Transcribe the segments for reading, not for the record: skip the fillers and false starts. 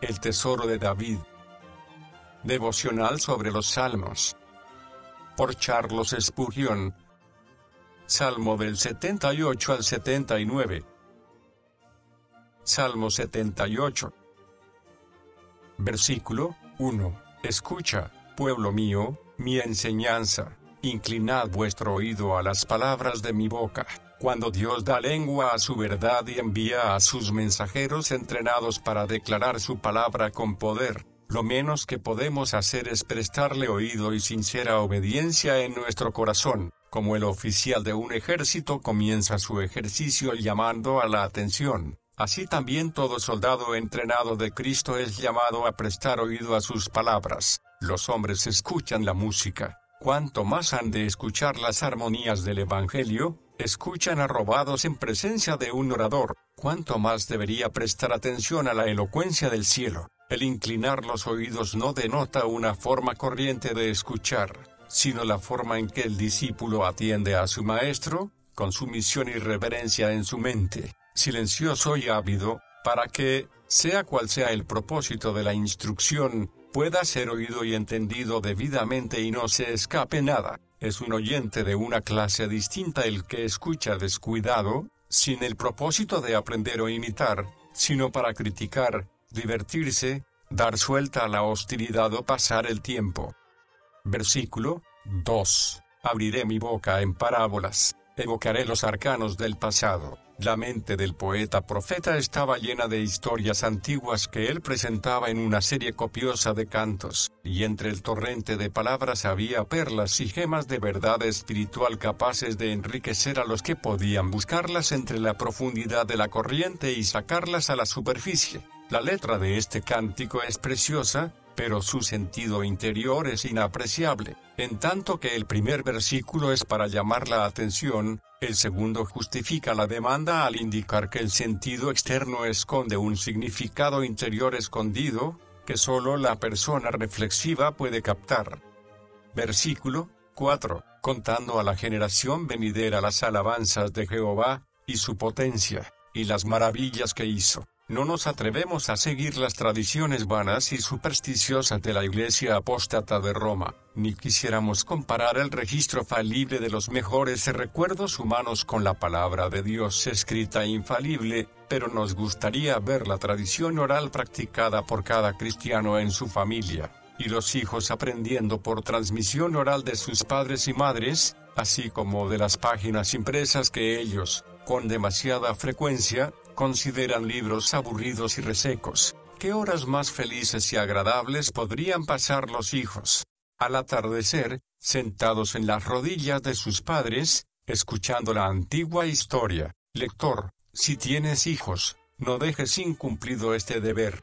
El tesoro de David. Devocional sobre los Salmos. Por Charles Spurgeon. Salmo del 78 al 79. Salmo 78. Versículo 1. Escucha, pueblo mío, mi enseñanza. Inclinad vuestro oído a las palabras de mi boca. Cuando Dios da lengua a su verdad y envía a sus mensajeros entrenados para declarar su palabra con poder, lo menos que podemos hacer es prestarle oído y sincera obediencia en nuestro corazón, como el oficial de un ejército comienza su ejercicio llamando a la atención. Así también todo soldado entrenado de Cristo es llamado a prestar oído a sus palabras. Los hombres escuchan la música. ¿Cuánto más han de escuchar las armonías del Evangelio? Escuchan arrobados en presencia de un orador. ¿Cuánto más debería prestar atención a la elocuencia del cielo? El inclinar los oídos no denota una forma corriente de escuchar, sino la forma en que el discípulo atiende a su maestro, con sumisión y reverencia en su mente, silencioso y ávido, para que, sea cual sea el propósito de la instrucción, pueda ser oído y entendido debidamente y no se escape nada. Es un oyente de una clase distinta el que escucha descuidado, sin el propósito de aprender o imitar, sino para criticar, divertirse, dar suelta a la hostilidad o pasar el tiempo. Versículo 2. Abriré mi boca en parábolas, evocaré los arcanos del pasado. La mente del poeta profeta estaba llena de historias antiguas que él presentaba en una serie copiosa de cantos, y entre el torrente de palabras había perlas y gemas de verdad espiritual capaces de enriquecer a los que podían buscarlas entre la profundidad de la corriente y sacarlas a la superficie. La letra de este cántico es preciosa, pero su sentido interior es inapreciable. En tanto que el primer versículo es para llamar la atención, el segundo justifica la demanda al indicar que el sentido externo esconde un significado interior escondido, que solo la persona reflexiva puede captar. Versículo 4. Contando a la generación venidera las alabanzas de Jehová, y su potencia, y las maravillas que hizo. No nos atrevemos a seguir las tradiciones vanas y supersticiosas de la Iglesia apóstata de Roma, ni quisiéramos comparar el registro falible de los mejores recuerdos humanos con la palabra de Dios escrita infalible, pero nos gustaría ver la tradición oral practicada por cada cristiano en su familia, y los hijos aprendiendo por transmisión oral de sus padres y madres, así como de las páginas impresas que ellos, con demasiada frecuencia, consideran libros aburridos y resecos. ¿Qué horas más felices y agradables podrían pasar los hijos? Al atardecer, sentados en las rodillas de sus padres, escuchando la antigua historia. Lector, si tienes hijos, no dejes incumplido este deber.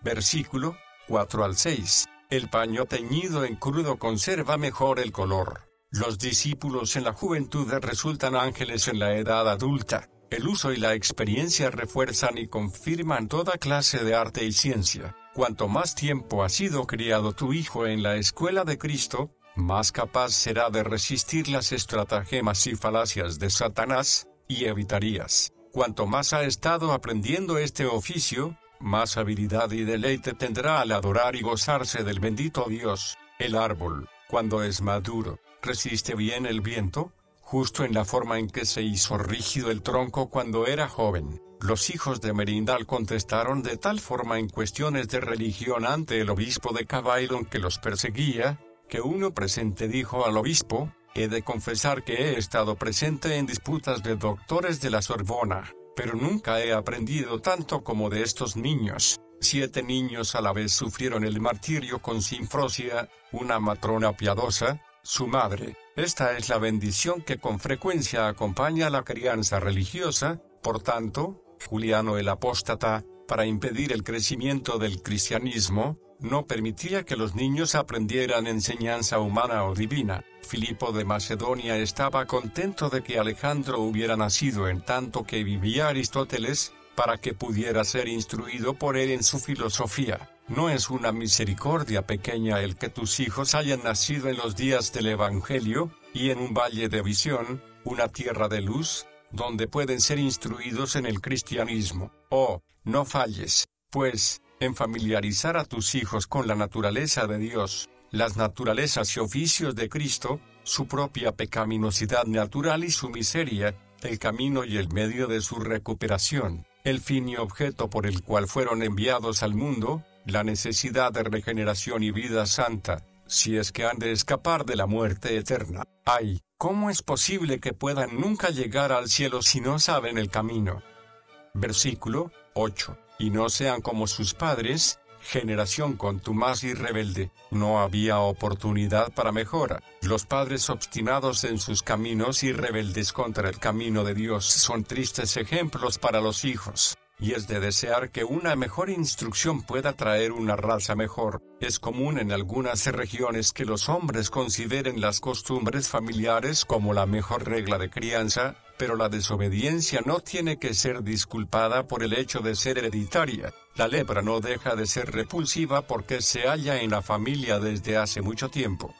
Versículo 4 al 6. El paño teñido en crudo conserva mejor el color. Los discípulos en la juventud resultan ángeles en la edad adulta. El uso y la experiencia refuerzan y confirman toda clase de arte y ciencia. Cuanto más tiempo ha sido criado tu hijo en la escuela de Cristo, más capaz será de resistir las estratagemas y falacias de Satanás, y evitarías. Cuanto más ha estado aprendiendo este oficio, más habilidad y deleite tendrá al adorar y gozarse del bendito Dios. El árbol, cuando es maduro, resiste bien el viento, justo en la forma en que se hizo rígido el tronco cuando era joven. Los hijos de Merindal contestaron de tal forma en cuestiones de religión ante el obispo de Cabailon que los perseguía, que uno presente dijo al obispo: «He de confesar que he estado presente en disputas de doctores de la Sorbona, pero nunca he aprendido tanto como de estos niños». 7 niños a la vez sufrieron el martirio con Sinfrosia, una matrona piadosa, su madre. Esta es la bendición que con frecuencia acompaña a la crianza religiosa. Por tanto, Juliano el apóstata, para impedir el crecimiento del cristianismo, no permitía que los niños aprendieran enseñanza humana o divina. Filipo de Macedonia estaba contento de que Alejandro hubiera nacido en tanto que vivía Aristóteles, para que pudiera ser instruido por él en su filosofía. No es una misericordia pequeña el que tus hijos hayan nacido en los días del Evangelio, y en un valle de visión, una tierra de luz, donde pueden ser instruidos en el cristianismo. Oh, no falles, pues, en familiarizar a tus hijos con la naturaleza de Dios, las naturalezas y oficios de Cristo, su propia pecaminosidad natural y su miseria, el camino y el medio de su recuperación, el fin y objeto por el cual fueron enviados al mundo, la necesidad de regeneración y vida santa, si es que han de escapar de la muerte eterna. ¡Ay! ¿Cómo es posible que puedan nunca llegar al cielo si no saben el camino? Versículo 8. Y no sean como sus padres, generación contumaz y rebelde. No había oportunidad para mejora. Los padres obstinados en sus caminos y rebeldes contra el camino de Dios son tristes ejemplos para los hijos. Y es de desear que una mejor instrucción pueda traer una raza mejor. Es común en algunas regiones que los hombres consideren las costumbres familiares como la mejor regla de crianza, pero la desobediencia no tiene que ser disculpada por el hecho de ser hereditaria. La lepra no deja de ser repulsiva porque se halla en la familia desde hace mucho tiempo.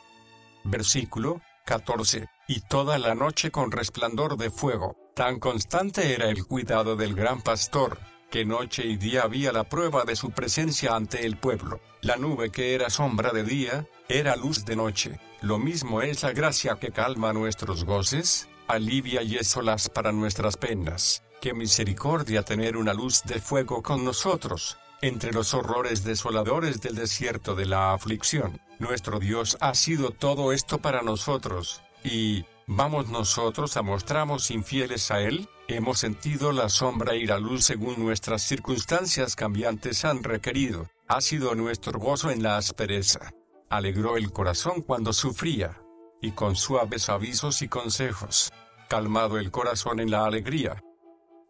Versículo 14. Y toda la noche con resplandor de fuego. Tan constante era el cuidado del gran pastor, que noche y día había la prueba de su presencia ante el pueblo. La nube que era sombra de día, era luz de noche. Lo mismo es la gracia que calma nuestros goces, alivia y es solaz para nuestras penas. Qué misericordia tener una luz de fuego con nosotros, entre los horrores desoladores del desierto de la aflicción. Nuestro Dios ha sido todo esto para nosotros, y ¿vamos nosotros a mostrarnos infieles a Él? Hemos sentido la sombra y la luz según nuestras circunstancias cambiantes han requerido. Ha sido nuestro gozo en la aspereza. Alegró el corazón cuando sufría, y con suaves avisos y consejos, calmado el corazón en la alegría.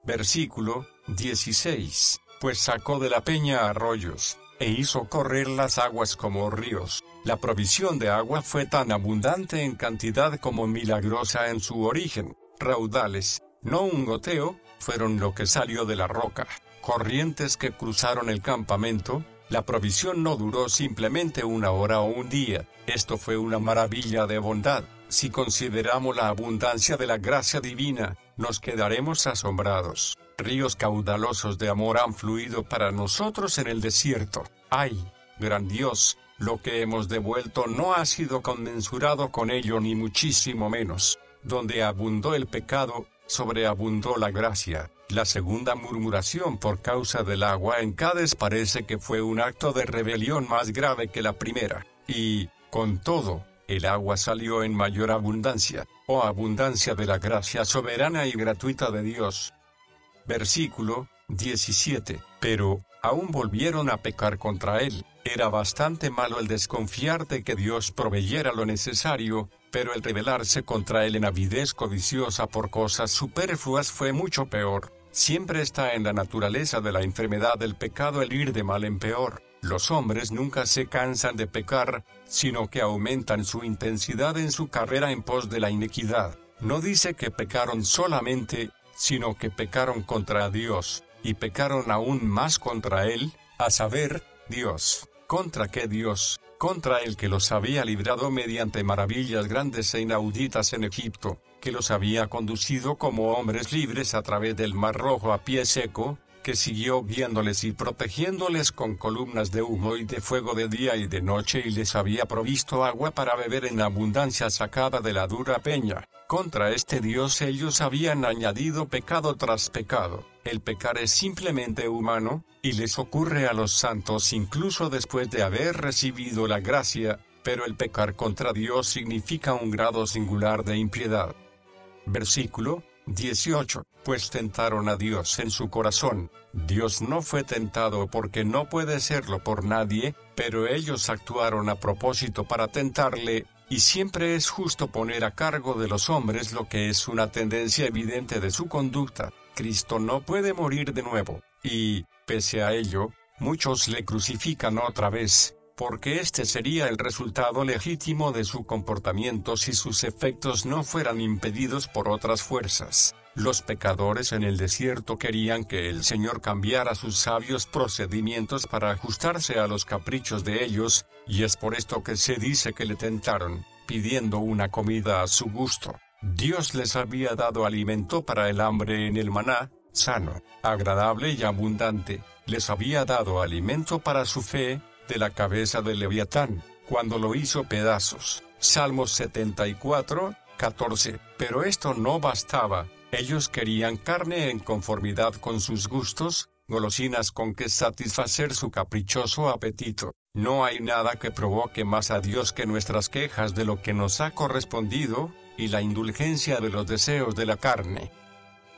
Versículo 16. Pues sacó de la peña arroyos, e hizo correr las aguas como ríos. La provisión de agua fue tan abundante en cantidad como milagrosa en su origen. Raudales, no un goteo, fueron lo que salió de la roca. Corrientes que cruzaron el campamento. La provisión no duró simplemente una hora o un día. Esto fue una maravilla de bondad. Si consideramos la abundancia de la gracia divina, nos quedaremos asombrados. Ríos caudalosos de amor han fluido para nosotros en el desierto. ¡Ay, gran Dios! Lo que hemos devuelto no ha sido conmensurado con ello ni muchísimo menos. Donde abundó el pecado, sobreabundó la gracia. La segunda murmuración por causa del agua en Cades parece que fue un acto de rebelión más grave que la primera. Y, con todo, el agua salió en mayor abundancia, oh abundancia de la gracia soberana y gratuita de Dios. Versículo 17. Pero, aún volvieron a pecar contra Él. Era bastante malo el desconfiar de que Dios proveyera lo necesario, pero el rebelarse contra Él en avidez codiciosa por cosas superfluas fue mucho peor. Siempre está en la naturaleza de la enfermedad del pecado el ir de mal en peor. Los hombres nunca se cansan de pecar, sino que aumentan su intensidad en su carrera en pos de la iniquidad. No dice que pecaron solamente, sino que pecaron contra Dios, y pecaron aún más contra Él, a saber, Dios. ¿Contra qué Dios? Contra el que los había librado mediante maravillas grandes e inauditas en Egipto, que los había conducido como hombres libres a través del Mar Rojo a pie seco, que siguió guiándoles y protegiéndoles con columnas de humo y de fuego de día y de noche y les había provisto agua para beber en abundancia sacada de la dura peña. Contra este Dios ellos habían añadido pecado tras pecado. El pecar es simplemente humano, y les ocurre a los santos incluso después de haber recibido la gracia, pero el pecar contra Dios significa un grado singular de impiedad. Versículo 18. Pues tentaron a Dios en su corazón. Dios no fue tentado porque no puede serlo por nadie, pero ellos actuaron a propósito para tentarle, y siempre es justo poner a cargo de los hombres lo que es una tendencia evidente de su conducta. Cristo no puede morir de nuevo, y, pese a ello, muchos le crucifican otra vez, porque este sería el resultado legítimo de su comportamiento si sus efectos no fueran impedidos por otras fuerzas. Los pecadores en el desierto querían que el Señor cambiara sus sabios procedimientos para ajustarse a los caprichos de ellos, y es por esto que se dice que le tentaron, pidiendo una comida a su gusto. Dios les había dado alimento para el hambre en el maná, sano, agradable y abundante. les había dado alimento para su fe, de la cabeza del Leviatán, cuando lo hizo pedazos. Salmos 74, 14. Pero esto no bastaba, ellos querían carne en conformidad con sus gustos, golosinas con que satisfacer su caprichoso apetito. No hay nada que provoque más a Dios que nuestras quejas de lo que nos ha correspondido, y la indulgencia de los deseos de la carne.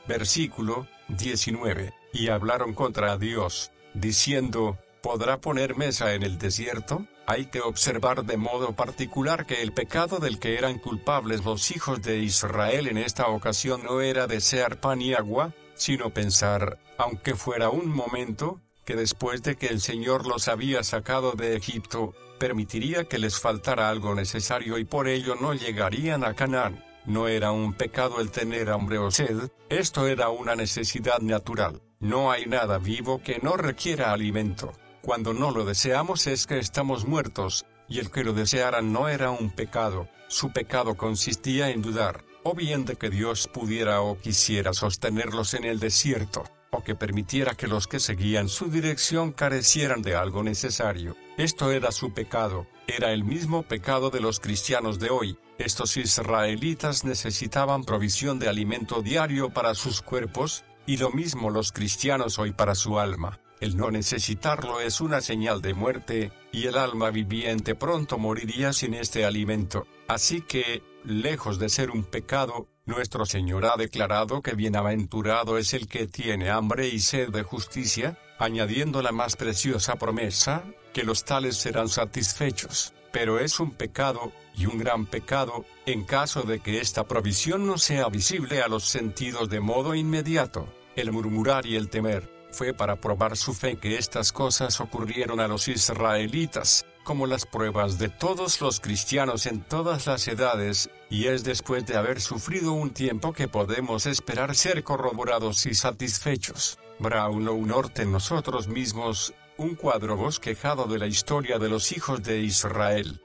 Versículo 19. Y hablaron contra Dios, diciendo, ¿podrá poner mesa en el desierto? Hay que observar de modo particular que el pecado del que eran culpables los hijos de Israel en esta ocasión no era desear pan y agua, sino pensar, aunque fuera un momento, que después de que el Señor los había sacado de Egipto, permitiría que les faltara algo necesario y por ello no llegarían a Canaán. No era un pecado el tener hambre o sed, esto era una necesidad natural. No hay nada vivo que no requiera alimento. Cuando no lo deseamos es que estamos muertos, y el que lo desearan no era un pecado, su pecado consistía en dudar, o bien de que Dios pudiera o quisiera sostenerlos en el desierto, o que permitiera que los que seguían su dirección carecieran de algo necesario. Esto era su pecado, era el mismo pecado de los cristianos de hoy. Estos israelitas necesitaban provisión de alimento diario para sus cuerpos, y lo mismo los cristianos hoy para su alma. El no necesitarlo es una señal de muerte, y el alma viviente pronto moriría sin este alimento. Así que, lejos de ser un pecado, nuestro Señor ha declarado que bienaventurado es el que tiene hambre y sed de justicia, añadiendo la más preciosa promesa, que los tales serán satisfechos. Pero es un pecado, y un gran pecado, en caso de que esta provisión no sea visible a los sentidos de modo inmediato. El murmurar y el temer, fue para probar su fe que estas cosas ocurrieron a los israelitas, como las pruebas de todos los cristianos en todas las edades, y es después de haber sufrido un tiempo que podemos esperar ser corroborados y satisfechos. Brownlow Norton nosotros mismos, un cuadro bosquejado de la historia de los hijos de Israel.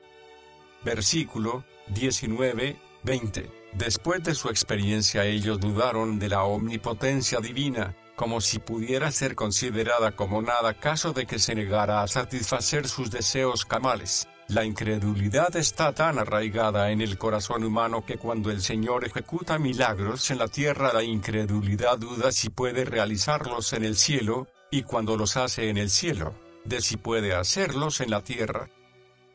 Versículo 19, 20. Después de su experiencia ellos dudaron de la omnipotencia divina, como si pudiera ser considerada como nada caso de que se negara a satisfacer sus deseos carnales. La incredulidad está tan arraigada en el corazón humano que cuando el Señor ejecuta milagros en la tierra la incredulidad duda si puede realizarlos en el cielo, y cuando los hace en el cielo, de si puede hacerlos en la tierra.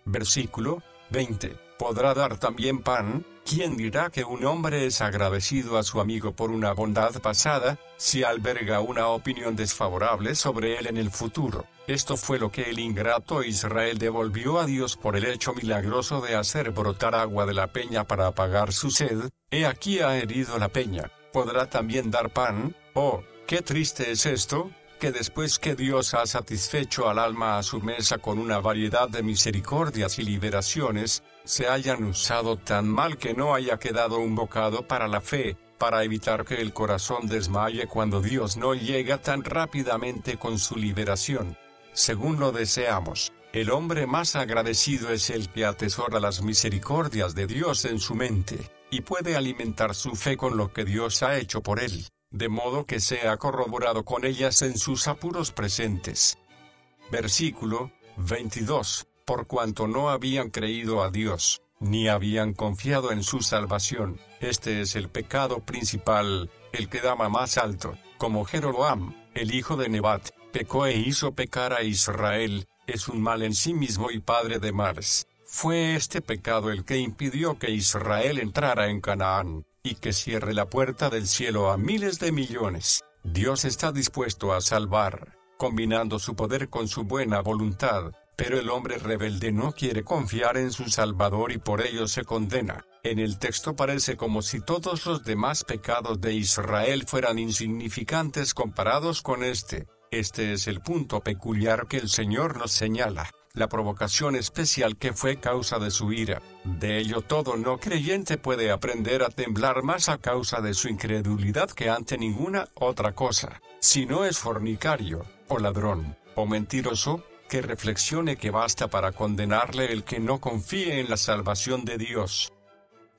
Versículo 20. ¿Podrá dar también pan? ¿Quién dirá que un hombre es agradecido a su amigo por una bondad pasada, si alberga una opinión desfavorable sobre él en el futuro? Esto fue lo que el ingrato Israel devolvió a Dios por el hecho milagroso de hacer brotar agua de la peña para apagar su sed. He aquí ha herido la peña. ¿Podrá también dar pan? Oh, qué triste es esto, que después que Dios ha satisfecho al alma a su mesa con una variedad de misericordias y liberaciones, se hayan usado tan mal que no haya quedado un bocado para la fe, para evitar que el corazón desmaye cuando Dios no llega tan rápidamente con su liberación. Según lo deseamos, el hombre más agradecido es el que atesora las misericordias de Dios en su mente, y puede alimentar su fe con lo que Dios ha hecho por él, de modo que sea corroborado con ellas en sus apuros presentes. Versículo 22. Por cuanto no habían creído a Dios, ni habían confiado en su salvación, este es el pecado principal, el que da más alto, como Jeroboam, el hijo de Nebat, pecó e hizo pecar a Israel, es un mal en sí mismo y padre de males. Fue este pecado el que impidió que Israel entrara en Canaán, y que cierre la puerta del cielo a miles de millones. Dios está dispuesto a salvar, combinando su poder con su buena voluntad, pero el hombre rebelde no quiere confiar en su Salvador y por ello se condena. En el texto parece como si todos los demás pecados de Israel fueran insignificantes comparados con este. Este es el punto peculiar que el Señor nos señala, la provocación especial que fue causa de su ira. De ello todo no creyente puede aprender a temblar más a causa de su incredulidad que ante ninguna otra cosa. Si no es fornicario, o ladrón, o mentiroso, que reflexione que basta para condenarle el que no confíe en la salvación de Dios.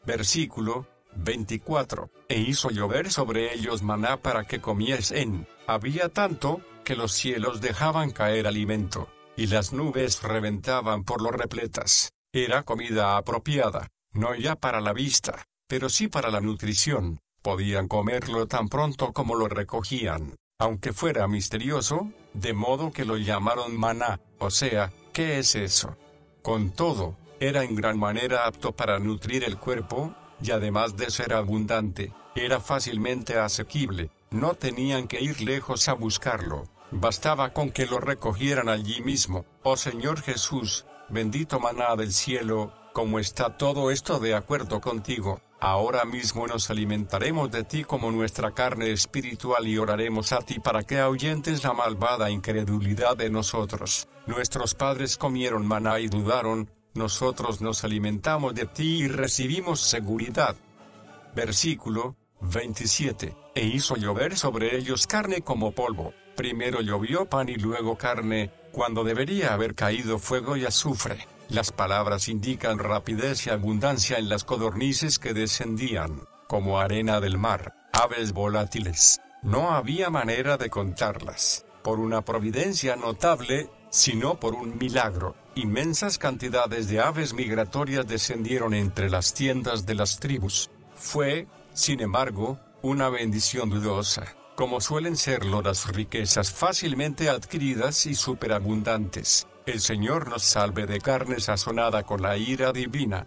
Versículo 24. E hizo llover sobre ellos maná para que comiesen. Había tanto, que los cielos dejaban caer alimento, y las nubes reventaban por lo repletas. Era comida apropiada, no ya para la vista, pero sí para la nutrición. Podían comerlo tan pronto como lo recogían, aunque fuera misterioso, de modo que lo llamaron maná, o sea, ¿qué es eso? Con todo, era en gran manera apto para nutrir el cuerpo, y además de ser abundante, era fácilmente asequible, no tenían que ir lejos a buscarlo, bastaba con que lo recogieran allí mismo. Oh Señor Jesús, bendito maná del cielo, ¿cómo está todo esto de acuerdo contigo? Ahora mismo nos alimentaremos de ti como nuestra carne espiritual y oraremos a ti para que ahuyentes la malvada incredulidad de nosotros. Nuestros padres comieron maná y dudaron, nosotros nos alimentamos de ti y recibimos seguridad. Versículo 27. E hizo llover sobre ellos carne como polvo. Primero llovió pan y luego carne, cuando debería haber caído fuego y azufre. Las palabras indican rapidez y abundancia en las codornices que descendían, como arena del mar, aves volátiles. No había manera de contarlas, por una providencia notable, sino por un milagro. Inmensas cantidades de aves migratorias descendieron entre las tiendas de las tribus. Fue, sin embargo, una bendición dudosa, como suelen serlo las riquezas fácilmente adquiridas y superabundantes. El Señor nos salve de carne sazonada con la ira divina.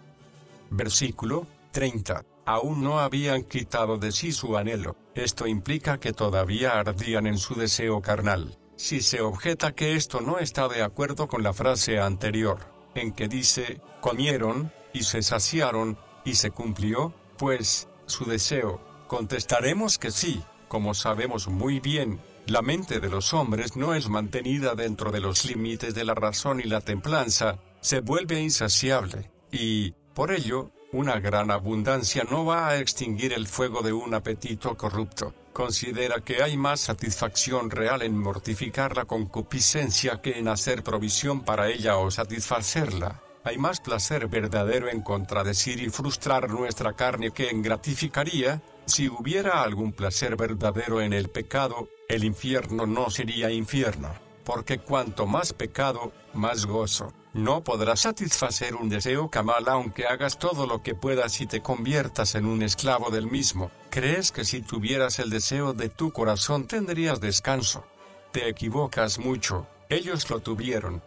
Versículo 30. Aún no habían quitado de sí su anhelo. Esto implica que todavía ardían en su deseo carnal. Si se objeta que esto no está de acuerdo con la frase anterior, en que dice, comieron, y se saciaron, y se cumplió, pues, su deseo, contestaremos que sí, como sabemos muy bien. La mente de los hombres no es mantenida dentro de los límites de la razón y la templanza, se vuelve insaciable, y, por ello, una gran abundancia no va a extinguir el fuego de un apetito corrupto. Considera que hay más satisfacción real en mortificar la concupiscencia que en hacer provisión para ella o satisfacerla. Hay más placer verdadero en contradecir y frustrar nuestra carne que en gratificaría. Si hubiera algún placer verdadero en el pecado, el infierno no sería infierno, porque cuanto más pecado, más gozo. No podrás satisfacer un deseo carnal aunque hagas todo lo que puedas y te conviertas en un esclavo del mismo. ¿Crees que si tuvieras el deseo de tu corazón tendrías descanso? Te equivocas mucho, ellos lo tuvieron.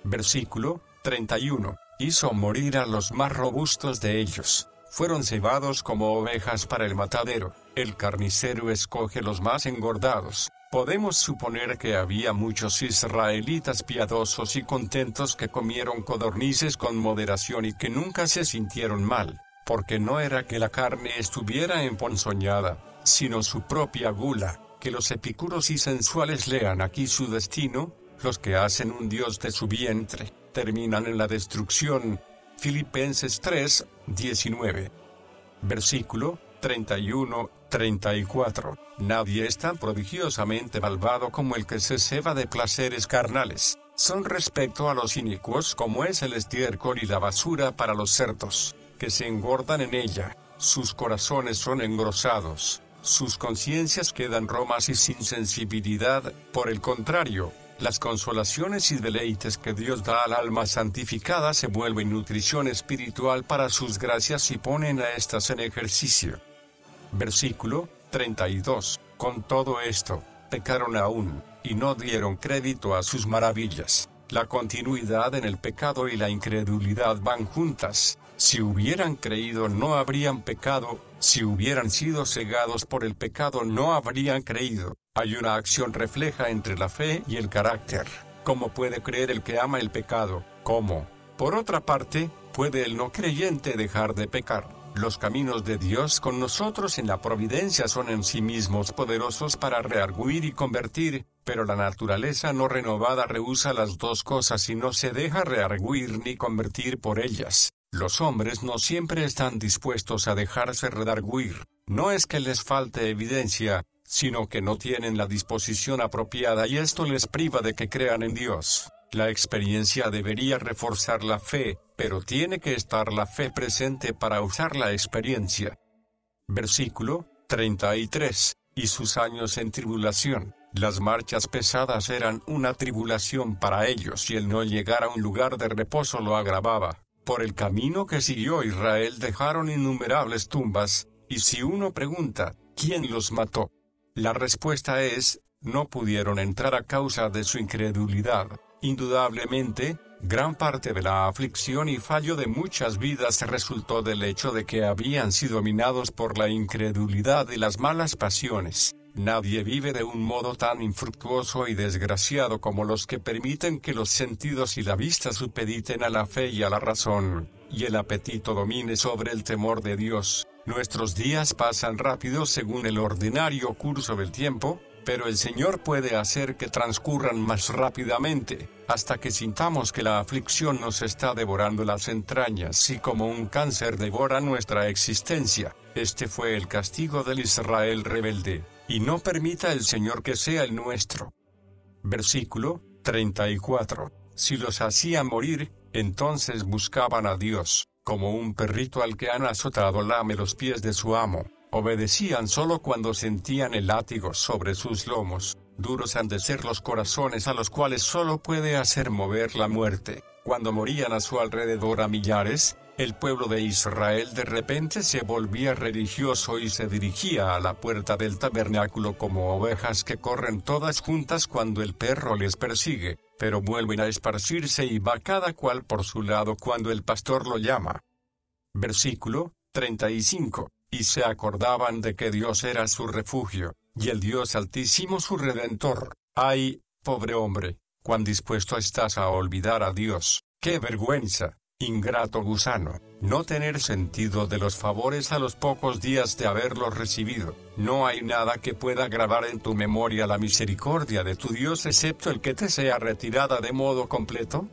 Versículo 31. Hizo morir a los más robustos de ellos. Fueron cebados como ovejas para el matadero. El carnicero escoge los más engordados. Podemos suponer que había muchos israelitas piadosos y contentos que comieron codornices con moderación y que nunca se sintieron mal, porque no era que la carne estuviera emponzoñada, sino su propia gula. Que los epicúreos y sensuales lean aquí su destino, los que hacen un dios de su vientre, terminan en la destrucción. Filipenses 3, 19. Versículo 31-34. Nadie es tan prodigiosamente malvado como el que se ceba de placeres carnales. Son respecto a los inicuos como es el estiércol y la basura para los cerdos, que se engordan en ella. Sus corazones son engrosados, sus conciencias quedan romas y sin sensibilidad. Por el contrario, las consolaciones y deleites que Dios da al alma santificada se vuelven nutrición espiritual para sus gracias y ponen a estas en ejercicio. Versículo 32. Con todo esto, pecaron aún, y no dieron crédito a sus maravillas. La continuidad en el pecado y la incredulidad van juntas. Si hubieran creído no habrían pecado, si hubieran sido cegados por el pecado no habrían creído. Hay una acción refleja entre la fe y el carácter. ¿Cómo puede creer el que ama el pecado? ¿Cómo? Por otra parte, ¿puede el no creyente dejar de pecar? Los caminos de Dios con nosotros en la providencia son en sí mismos poderosos para rearguir y convertir, pero la naturaleza no renovada rehúsa las dos cosas y no se deja rearguir ni convertir por ellas. Los hombres no siempre están dispuestos a dejarse redarguir. No es que les falte evidencia, sino que no tienen la disposición apropiada y esto les priva de que crean en Dios. La experiencia debería reforzar la fe, pero tiene que estar la fe presente para usar la experiencia. Versículo 33. Y sus años en tribulación. Las marchas pesadas eran una tribulación para ellos y el no llegar a un lugar de reposo lo agravaba. Por el camino que siguió Israel dejaron innumerables tumbas, y si uno pregunta, ¿quién los mató? La respuesta es, no pudieron entrar a causa de su incredulidad. Indudablemente, gran parte de la aflicción y fallo de muchas vidas resultó del hecho de que habían sido dominados por la incredulidad y las malas pasiones. Nadie vive de un modo tan infructuoso y desgraciado como los que permiten que los sentidos y la vista supediten a la fe y a la razón, y el apetito domine sobre el temor de Dios. Nuestros días pasan rápido según el ordinario curso del tiempo, pero el Señor puede hacer que transcurran más rápidamente, hasta que sintamos que la aflicción nos está devorando las entrañas y como un cáncer devora nuestra existencia. Este fue el castigo del Israel rebelde, y no permita el Señor que sea el nuestro. Versículo 34. Si los hacía morir, entonces buscaban a Dios, como un perrito al que han azotado lame los pies de su amo. Obedecían solo cuando sentían el látigo sobre sus lomos. Duros han de ser los corazones a los cuales solo puede hacer mover la muerte. Cuando morían a su alrededor a millares, el pueblo de Israel de repente se volvía religioso y se dirigía a la puerta del tabernáculo como ovejas que corren todas juntas cuando el perro les persigue, pero vuelven a esparcirse y va cada cual por su lado cuando el pastor lo llama. Versículo 35. Y se acordaban de que Dios era su refugio, y el Dios Altísimo su Redentor. ¡Ay, pobre hombre! ¿Cuán dispuesto estás a olvidar a Dios? ¡Qué vergüenza! Ingrato gusano, no tener sentido de los favores a los pocos días de haberlos recibido. No hay nada que pueda grabar en tu memoria la misericordia de tu Dios excepto el que te sea retirada de modo completo.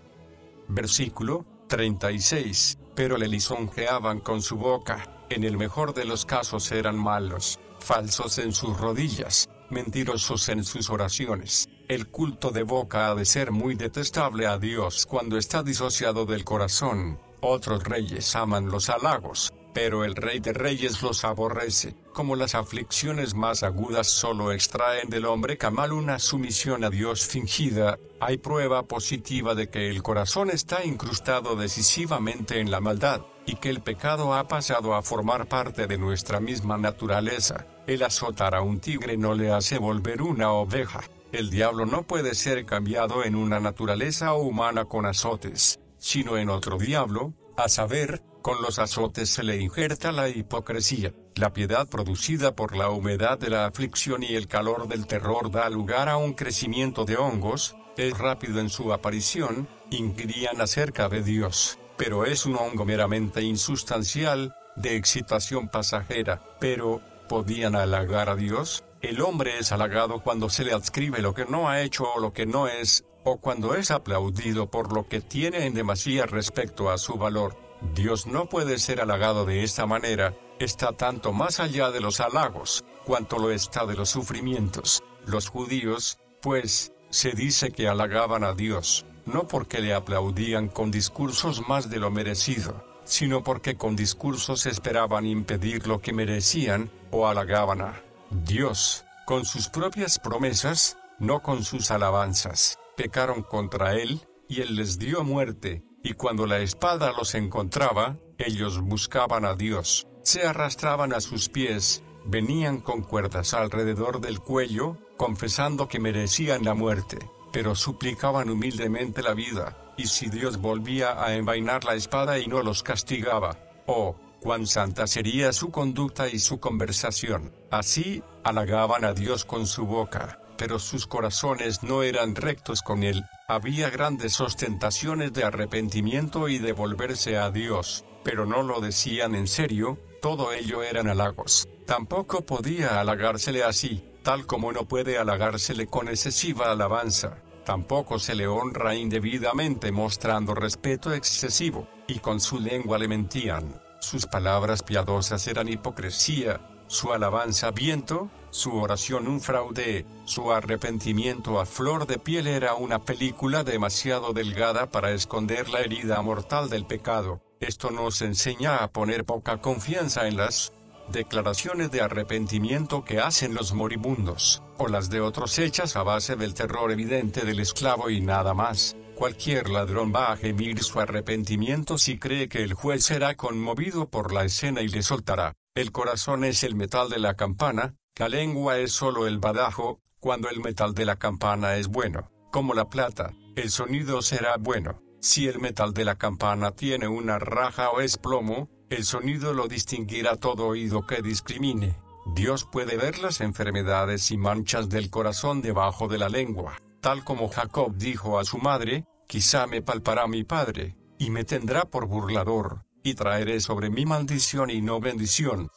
Versículo 36. Pero le lisonjeaban con su boca. En el mejor de los casos eran malos, falsos en sus rodillas, mentirosos en sus oraciones. El culto de boca ha de ser muy detestable a Dios cuando está disociado del corazón. Otros reyes aman los halagos, pero el Rey de Reyes los aborrece. Como las aflicciones más agudas solo extraen del hombre camal una sumisión a Dios fingida, hay prueba positiva de que el corazón está incrustado decisivamente en la maldad, y que el pecado ha pasado a formar parte de nuestra misma naturaleza. El azotar a un tigre no le hace volver una oveja. El diablo no puede ser cambiado en una naturaleza humana con azotes, sino en otro diablo, a saber, con los azotes se le injerta la hipocresía. La piedad producida por la humedad de la aflicción y el calor del terror da lugar a un crecimiento de hongos, es rápido en su aparición, inquirían acerca de Dios, pero es un hongo meramente insustancial, de excitación pasajera. Pero, ¿podían halagar a Dios? El hombre es halagado cuando se le adscribe lo que no ha hecho o lo que no es, o cuando es aplaudido por lo que tiene en demasía respecto a su valor. Dios no puede ser halagado de esta manera, está tanto más allá de los halagos, cuanto lo está de los sufrimientos. Los judíos, pues, se dice que halagaban a Dios, no porque le aplaudían con discursos más de lo merecido, sino porque con discursos esperaban impedir lo que merecían, o halagaban a Dios, con sus propias promesas, no con sus alabanzas. Pecaron contra él, y él les dio muerte, y cuando la espada los encontraba, ellos buscaban a Dios, se arrastraban a sus pies, venían con cuerdas alrededor del cuello, confesando que merecían la muerte, pero suplicaban humildemente la vida, y si Dios volvía a envainar la espada y no los castigaba, oh, cuán santa sería su conducta y su conversación. Así, halagaban a Dios con su boca, pero sus corazones no eran rectos con él. Había grandes ostentaciones de arrepentimiento y de volverse a Dios, pero no lo decían en serio, todo ello eran halagos. Tampoco podía halagársele así, tal como no puede halagársele con excesiva alabanza. Tampoco se le honra indebidamente mostrando respeto excesivo, y con su lengua le mentían. Sus palabras piadosas eran hipocresía, su alabanza viento, su oración un fraude, su arrepentimiento a flor de piel era una película demasiado delgada para esconder la herida mortal del pecado. Esto nos enseña a poner poca confianza en las declaraciones de arrepentimiento que hacen los moribundos, o las de otros hechas a base del terror evidente del esclavo y nada más. Cualquier ladrón va a gemir su arrepentimiento si cree que el juez será conmovido por la escena y le soltará. El corazón es el metal de la campana, la lengua es solo el badajo. Cuando el metal de la campana es bueno, como la plata, el sonido será bueno. Si el metal de la campana tiene una raja o es plomo, el sonido lo distinguirá todo oído que discrimine. Dios puede ver las enfermedades y manchas del corazón debajo de la lengua, tal como Jacob dijo a su madre: quizá me palpará mi padre, y me tendrá por burlador, y traeré sobre mí maldición y no bendición.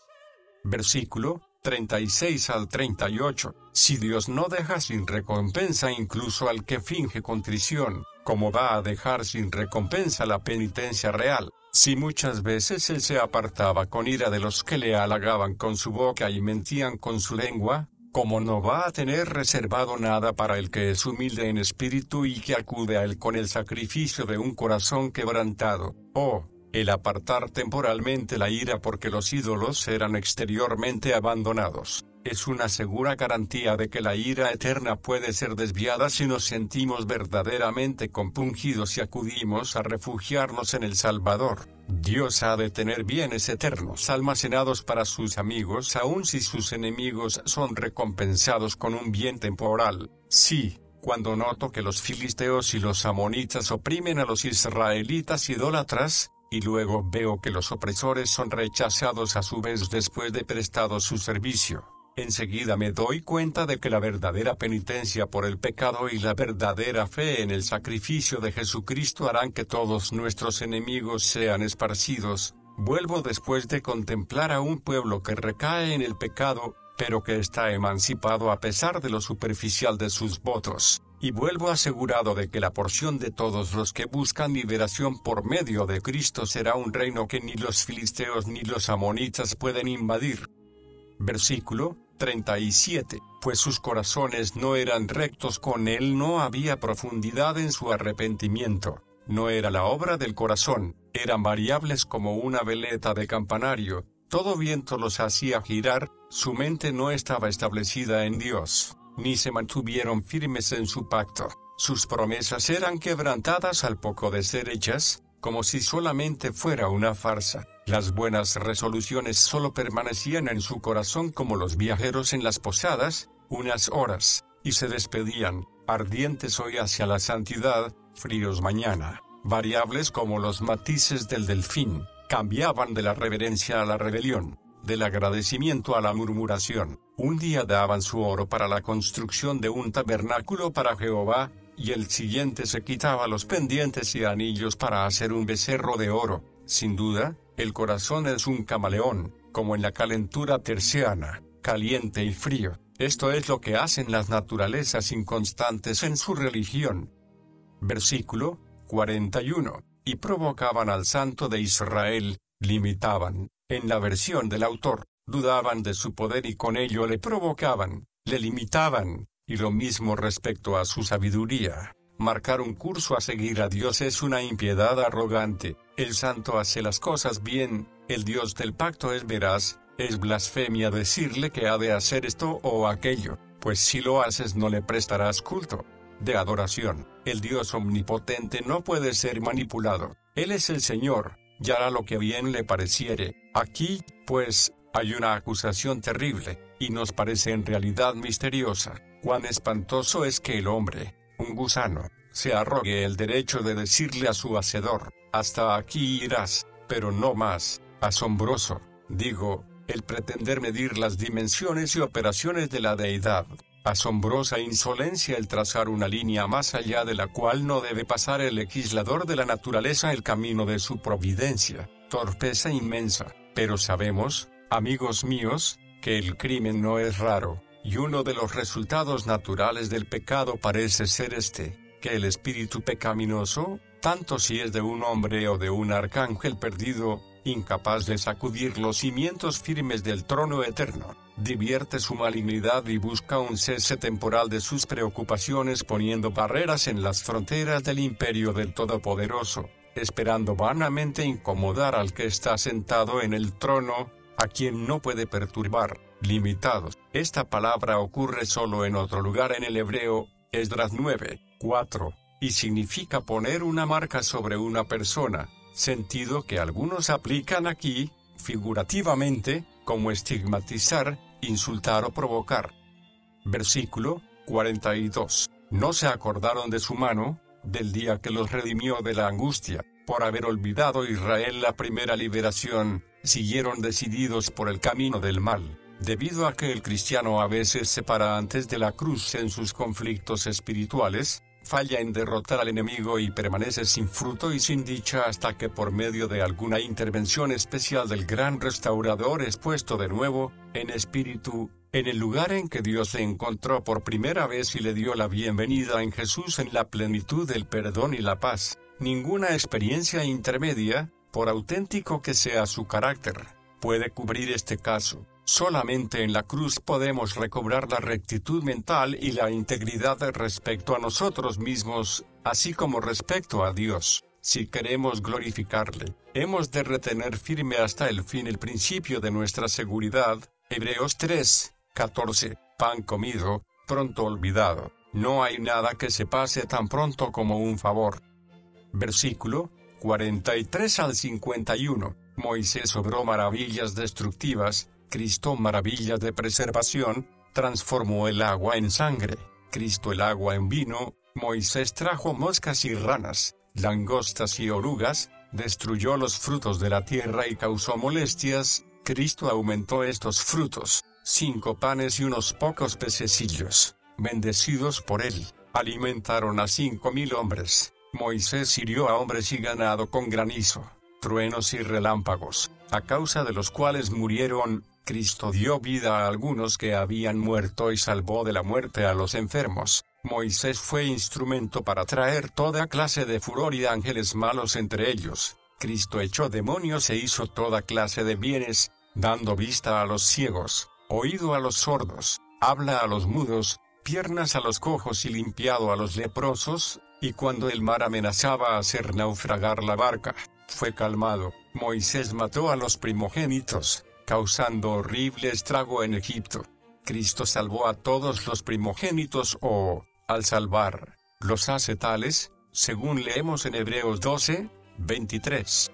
Versículo 36 al 38. Si Dios no deja sin recompensa incluso al que finge contrición, ¿cómo va a dejar sin recompensa la penitencia real? Si muchas veces Él se apartaba con ira de los que le halagaban con su boca y mentían con su lengua, ¿cómo no va a tener reservado nada para el que es humilde en espíritu y que acude a Él con el sacrificio de un corazón quebrantado? Oh, el apartar temporalmente la ira porque los ídolos eran exteriormente abandonados, es una segura garantía de que la ira eterna puede ser desviada si nos sentimos verdaderamente compungidos y acudimos a refugiarnos en el Salvador. Dios ha de tener bienes eternos almacenados para sus amigos aun si sus enemigos son recompensados con un bien temporal. Sí. Cuando noto que los filisteos y los amonitas oprimen a los israelitas idólatras, y luego veo que los opresores son rechazados a su vez después de prestado su servicio, enseguida me doy cuenta de que la verdadera penitencia por el pecado y la verdadera fe en el sacrificio de Jesucristo harán que todos nuestros enemigos sean esparcidos. Vuelvo después de contemplar a un pueblo que recae en el pecado, pero que está emancipado a pesar de lo superficial de sus votos, y vuelvo asegurado de que la porción de todos los que buscan liberación por medio de Cristo será un reino que ni los filisteos ni los amonitas pueden invadir. Versículo 37. Pues sus corazones no eran rectos, con él no había profundidad en su arrepentimiento. No era la obra del corazón, eran variables como una veleta de campanario, todo viento los hacía girar, su mente no estaba establecida en Dios, ni se mantuvieron firmes en su pacto, sus promesas eran quebrantadas al poco de ser hechas, como si solamente fuera una farsa. Las buenas resoluciones solo permanecían en su corazón como los viajeros en las posadas, unas horas, y se despedían, ardientes hoy hacia la santidad, fríos mañana, variables como los matices del delfín, cambiaban de la reverencia a la rebelión, del agradecimiento a la murmuración. Un día daban su oro para la construcción de un tabernáculo para Jehová, y el siguiente se quitaba los pendientes y anillos para hacer un becerro de oro. Sin duda, el corazón es un camaleón, como en la calentura terciana, caliente y frío. Esto es lo que hacen las naturalezas inconstantes en su religión. Versículo 41. Y provocaban al Santo de Israel, limitaban, en la versión del autor, dudaban de su poder y con ello le provocaban, le limitaban, y lo mismo respecto a su sabiduría. Marcar un curso a seguir a Dios es una impiedad arrogante. El Santo hace las cosas bien, el Dios del pacto es veraz, es blasfemia decirle que ha de hacer esto o aquello, pues si lo haces no le prestarás culto de adoración. El Dios omnipotente no puede ser manipulado, Él es el Señor, y hará lo que bien le pareciere. Aquí, pues, hay una acusación terrible, y nos parece en realidad misteriosa. Cuán espantoso es que el hombre, un gusano, se arrogue el derecho de decirle a su hacedor, hasta aquí irás, pero no más. Asombroso, digo, el pretender medir las dimensiones y operaciones de la deidad. Asombrosa insolencia el trazar una línea más allá de la cual no debe pasar el legislador de la naturaleza el camino de su providencia. Torpeza inmensa. Pero sabemos, amigos míos, que el crimen no es raro, y uno de los resultados naturales del pecado parece ser que el espíritu pecaminoso, tanto si es de un hombre o de un arcángel perdido, incapaz de sacudir los cimientos firmes del trono eterno, divierte su malignidad y busca un cese temporal de sus preocupaciones poniendo barreras en las fronteras del imperio del Todopoderoso, esperando vanamente incomodar al que está sentado en el trono, a quien no puede perturbar, limitados. Esta palabra ocurre solo en otro lugar en el hebreo, Esdras 9:4, y significa poner una marca sobre una persona, sentido que algunos aplican aquí, figurativamente, como estigmatizar, insultar o provocar. Versículo 42. No se acordaron de su mano, del día que los redimió de la angustia, por haber olvidado Israel la primera liberación, siguieron decididos por el camino del mal. Debido a que el cristiano a veces se para antes de la cruz en sus conflictos espirituales, falla en derrotar al enemigo y permanece sin fruto y sin dicha hasta que por medio de alguna intervención especial del gran restaurador es puesto de nuevo, en espíritu, en el lugar en que Dios le encontró por primera vez y le dio la bienvenida en Jesús en la plenitud del perdón y la paz. Ninguna experiencia intermedia, por auténtico que sea su carácter, puede cubrir este caso. Solamente en la cruz podemos recobrar la rectitud mental y la integridad respecto a nosotros mismos, así como respecto a Dios. Si queremos glorificarle, hemos de retener firme hasta el fin el principio de nuestra seguridad. Hebreos 3:14. Pan comido, pronto olvidado. No hay nada que se pase tan pronto como un favor. Versículo 43 al 51. Moisés obró maravillas destructivas, Cristo maravillas de preservación, transformó el agua en sangre, Cristo el agua en vino, Moisés trajo moscas y ranas, langostas y orugas, destruyó los frutos de la tierra y causó molestias, Cristo aumentó estos frutos, 5 panes y unos pocos pececillos, bendecidos por él, alimentaron a 5,000 hombres, Moisés hirió a hombres y ganado con granizo, truenos y relámpagos, a causa de los cuales murieron. Cristo dio vida a algunos que habían muerto y salvó de la muerte a los enfermos. Moisés fue instrumento para traer toda clase de furor y ángeles malos entre ellos. Cristo echó demonios e hizo toda clase de bienes, dando vista a los ciegos, oído a los sordos, habla a los mudos, piernas a los cojos y limpiado a los leprosos, y cuando el mar amenazaba hacer naufragar la barca, fue calmado. Moisés mató a los primogénitos, causando horrible estrago en Egipto. Cristo salvó a todos los primogénitos al salvar, los hace tales, según leemos en Hebreos 12:23.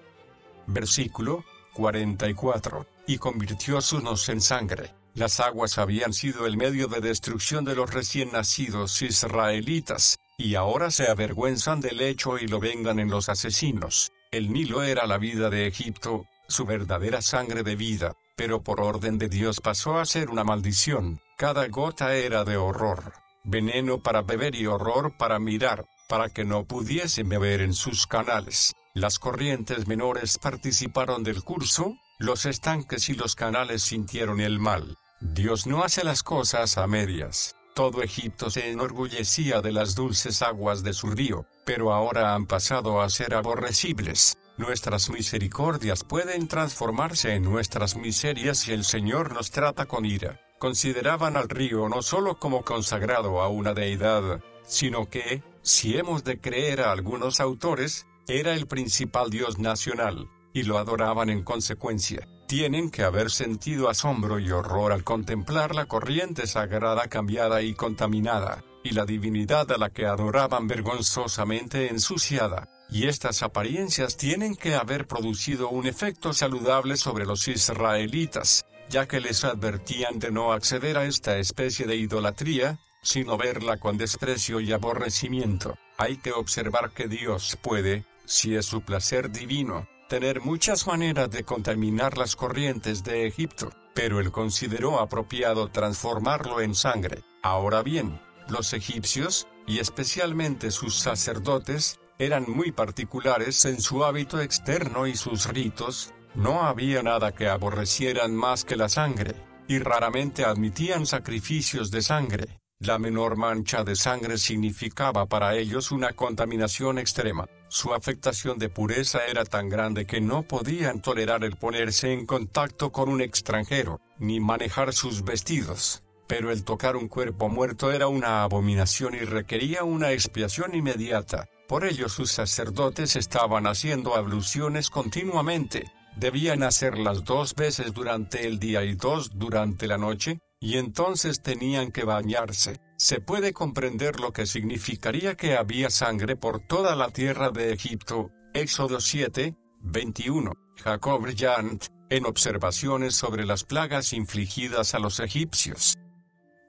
Versículo 44. Y convirtió sus nos en sangre. Las aguas habían sido el medio de destrucción de los recién nacidos israelitas, y ahora se avergüenzan del hecho y lo vengan en los asesinos. El Nilo era la vida de Egipto, su verdadera sangre de vida, pero por orden de Dios pasó a ser una maldición. Cada gota era de horror, veneno para beber y horror para mirar, para que no pudiesen beber en sus canales. Las corrientes menores participaron del curso, los estanques y los canales sintieron el mal. Dios no hace las cosas a medias. Todo Egipto se enorgullecía de las dulces aguas de su río, pero ahora han pasado a ser aborrecibles. Nuestras misericordias pueden transformarse en nuestras miserias si el Señor nos trata con ira. Consideraban al río no solo como consagrado a una deidad, sino que, si hemos de creer a algunos autores, era el principal dios nacional, y lo adoraban en consecuencia. Tienen que haber sentido asombro y horror al contemplar la corriente sagrada cambiada y contaminada, y la divinidad a la que adoraban vergonzosamente ensuciada. Y estas apariencias tienen que haber producido un efecto saludable sobre los israelitas, ya que les advertían de no acceder a esta especie de idolatría, sino verla con desprecio y aborrecimiento. Hay que observar que Dios puede, si es su placer divino, tener muchas maneras de contaminar las corrientes de Egipto, pero él consideró apropiado transformarlo en sangre. Ahora bien, los egipcios, y especialmente sus sacerdotes, eran muy particulares en su hábito externo y sus ritos. No había nada que aborrecieran más que la sangre, y raramente admitían sacrificios de sangre. La menor mancha de sangre significaba para ellos una contaminación extrema. Su afectación de pureza era tan grande que no podían tolerar el ponerse en contacto con un extranjero, ni manejar sus vestidos. Pero el tocar un cuerpo muerto era una abominación y requería una expiación inmediata. Por ello sus sacerdotes estaban haciendo abluciones continuamente, Debían hacerlas 2 veces durante el día y 2 durante la noche, y entonces tenían que bañarse. Se puede comprender lo que significaría que había sangre por toda la tierra de Egipto. Éxodo 7, 21. Jacob Yant, en observaciones sobre las plagas infligidas a los egipcios.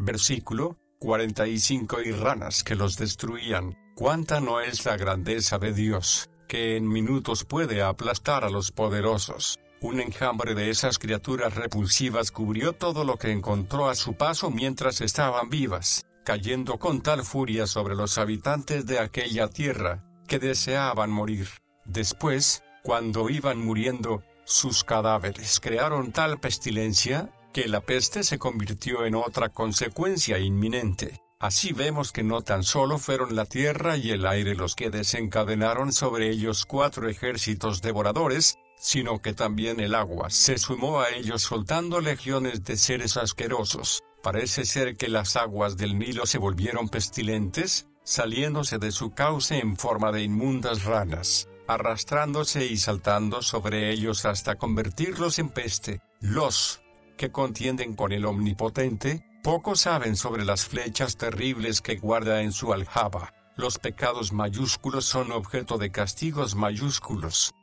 Versículo 45. Y ranas que los destruían. Cuánta no es la grandeza de Dios, que en minutos puede aplastar a los poderosos. Un enjambre de esas criaturas repulsivas cubrió todo lo que encontró a su paso mientras estaban vivas, cayendo con tal furia sobre los habitantes de aquella tierra, que deseaban morir. Después, cuando iban muriendo, sus cadáveres crearon tal pestilencia, que la peste se convirtió en otra consecuencia inminente. Así vemos que no tan solo fueron la tierra y el aire los que desencadenaron sobre ellos 4 ejércitos devoradores, sino que también el agua se sumó a ellos soltando legiones de seres asquerosos. Parece ser que las aguas del Nilo se volvieron pestilentes, saliéndose de su cauce en forma de inmundas ranas, arrastrándose y saltando sobre ellos hasta convertirlos en peste. Los que contienden con el Omnipotente, poco saben sobre las flechas terribles que guarda en su aljaba. Los pecados mayúsculos son objeto de castigos mayúsculos.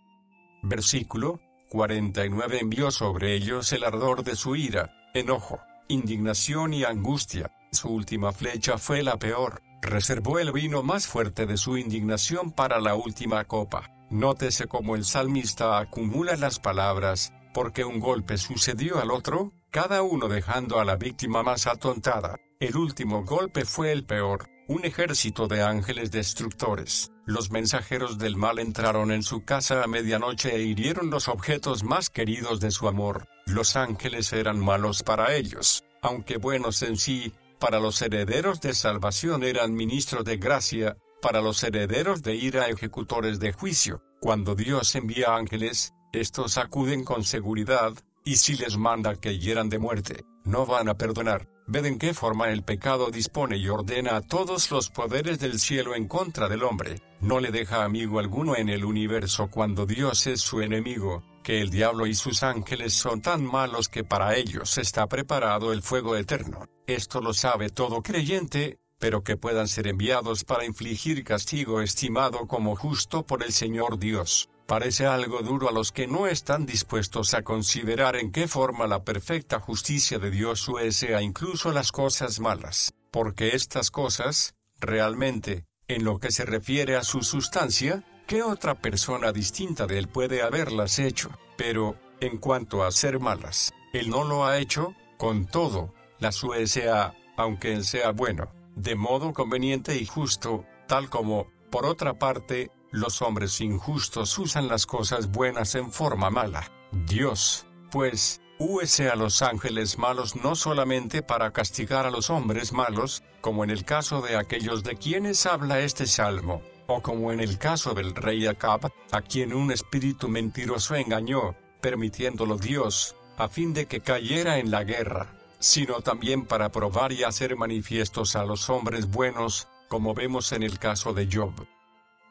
Versículo 49. Envió sobre ellos el ardor de su ira, enojo, indignación y angustia. Su última flecha fue la peor. Reservó el vino más fuerte de su indignación para la última copa. Nótese cómo el salmista acumula las palabras, porque un golpe sucedió al otro, cada uno dejando a la víctima más atontada. El último golpe fue el peor. Un ejército de ángeles destructores, los mensajeros del mal entraron en su casa a medianoche e hirieron los objetos más queridos de su amor. Los ángeles eran malos para ellos, aunque buenos en sí. Para los herederos de salvación eran ministros de gracia, para los herederos de ira ejecutores de juicio. Cuando Dios envía ángeles, estos acuden con seguridad, y si les manda que hieran de muerte, no van a perdonar. Ved en qué forma el pecado dispone y ordena a todos los poderes del cielo en contra del hombre. No le deja amigo alguno en el universo cuando Dios es su enemigo, que el diablo y sus ángeles son tan malos que para ellos está preparado el fuego eterno. Esto lo sabe todo creyente, pero que puedan ser enviados para infligir castigo estimado como justo por el Señor Dios. Parece algo duro a los que no están dispuestos a considerar en qué forma la perfecta justicia de Dios sucede a incluso las cosas malas, porque estas cosas, realmente, en lo que se refiere a su sustancia, ¿qué otra persona distinta de él puede haberlas hecho? Pero, en cuanto a ser malas, él no lo ha hecho. Con todo, las sucede, aunque él sea bueno, de modo conveniente y justo, tal como, por otra parte, los hombres injustos usan las cosas buenas en forma mala. Dios, pues, use a los ángeles malos no solamente para castigar a los hombres malos, como en el caso de aquellos de quienes habla este salmo, o como en el caso del rey Acab, a quien un espíritu mentiroso engañó, permitiéndolo Dios, a fin de que cayera en la guerra, sino también para probar y hacer manifiestos a los hombres buenos, como vemos en el caso de Job.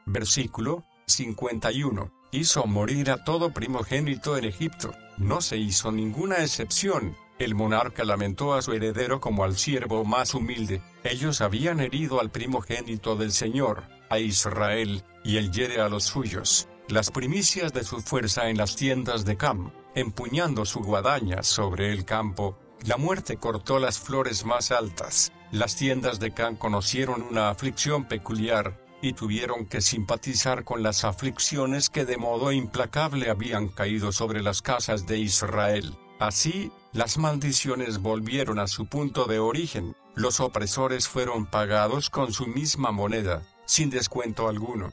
Versículo 51. Hizo morir a todo primogénito en Egipto, no se hizo ninguna excepción. El monarca lamentó a su heredero como al siervo más humilde. Ellos habían herido al primogénito del Señor, a Israel, y él hiere a los suyos, las primicias de su fuerza en las tiendas de Cam, empuñando su guadaña sobre el campo. La muerte cortó las flores más altas. Las tiendas de Cam conocieron una aflicción peculiar, y tuvieron que simpatizar con las aflicciones que de modo implacable habían caído sobre las casas de Israel. Así, las maldiciones volvieron a su punto de origen. Los opresores fueron pagados con su misma moneda, sin descuento alguno.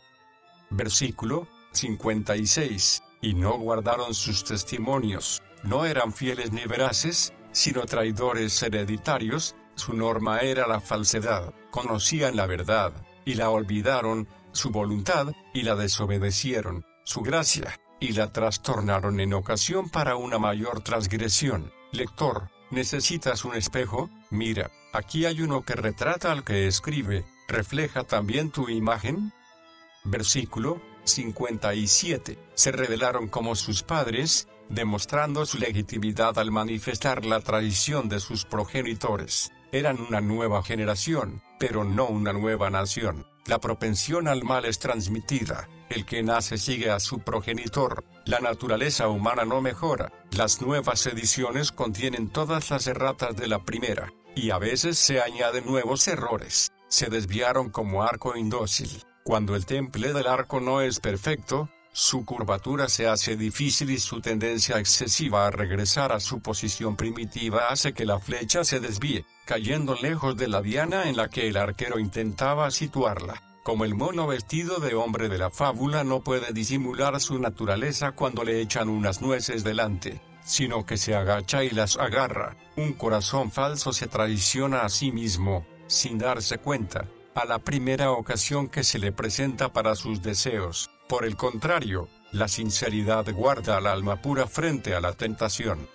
Versículo 56. Y no guardaron sus testimonios, no eran fieles ni veraces, sino traidores hereditarios. Su norma era la falsedad. Conocían la verdad, y la olvidaron, su voluntad, y la desobedecieron, su gracia, y la trastornaron en ocasión para una mayor transgresión. Lector, ¿necesitas un espejo? Mira, aquí hay uno que retrata al que escribe. ¿Refleja también tu imagen? Versículo 57. Se rebelaron como sus padres, demostrando su legitimidad al manifestar la traición de sus progenitores. Eran una nueva generación, pero no una nueva nación. La propensión al mal es transmitida. El que nace sigue a su progenitor. La naturaleza humana no mejora. Las nuevas ediciones contienen todas las erratas de la primera, y a veces se añaden nuevos errores. Se desviaron como arco indócil. Cuando el temple del arco no es perfecto, su curvatura se hace difícil y su tendencia excesiva a regresar a su posición primitiva hace que la flecha se desvíe, cayendo lejos de la diana en la que el arquero intentaba situarla. Como el mono vestido de hombre de la fábula no puede disimular su naturaleza cuando le echan unas nueces delante, sino que se agacha y las agarra, un corazón falso se traiciona a sí mismo, sin darse cuenta, a la primera ocasión que se le presenta para sus deseos. Por el contrario, la sinceridad guarda al alma pura frente a la tentación.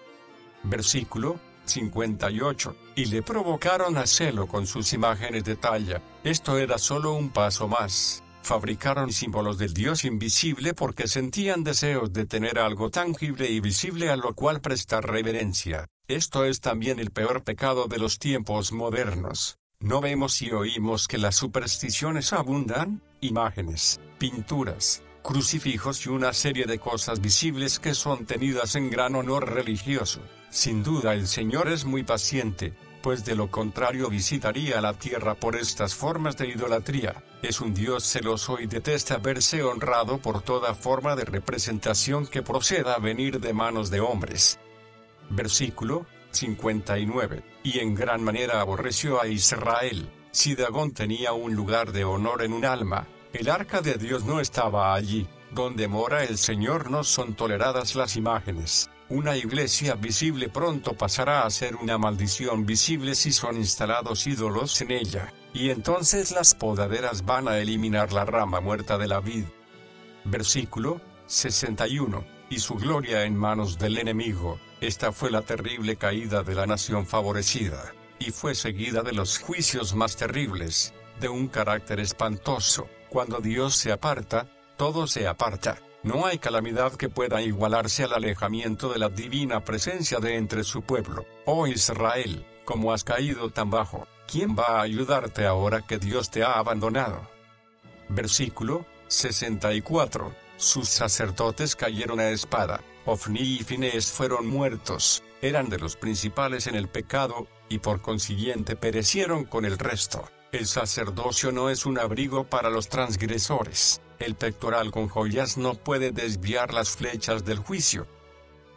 Versículo 58. Y le provocaron a celo con sus imágenes de talla. Esto era solo un paso más. Fabricaron símbolos del Dios invisible porque sentían deseos de tener algo tangible y visible a lo cual prestar reverencia. Esto es también el peor pecado de los tiempos modernos. ¿No vemos y oímos que las supersticiones abundan? Imágenes, pinturas, crucifijos y una serie de cosas visibles que son tenidas en gran honor religioso. Sin duda el Señor es muy paciente, pues de lo contrario visitaría la tierra por estas formas de idolatría. Es un Dios celoso y detesta verse honrado por toda forma de representación que proceda a venir de manos de hombres. Versículo 59. Y en gran manera aborreció a Israel. Si Dagón tenía un lugar de honor en un alma, el arca de Dios no estaba allí. Donde mora el Señor no son toleradas las imágenes. Una iglesia visible pronto pasará a ser una maldición visible si son instalados ídolos en ella, y entonces las podaderas van a eliminar la rama muerta de la vid. Versículo 61. Y su gloria en manos del enemigo. Esta fue la terrible caída de la nación favorecida, y fue seguida de los juicios más terribles, de un carácter espantoso. Cuando Dios se aparta, todo se aparta. No hay calamidad que pueda igualarse al alejamiento de la divina presencia de entre su pueblo. Oh Israel, ¿cómo has caído tan bajo? ¿Quién va a ayudarte ahora que Dios te ha abandonado? Versículo 64. Sus sacerdotes cayeron a espada. Ofni y Finés fueron muertos. Eran de los principales en el pecado, y por consiguiente perecieron con el resto. El sacerdocio no es un abrigo para los transgresores. El pectoral con joyas no puede desviar las flechas del juicio.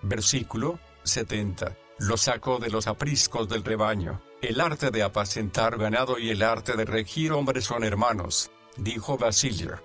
Versículo 70. Lo sacó de los apriscos del rebaño. El arte de apacentar ganado y el arte de regir hombres son hermanos, dijo Basilio.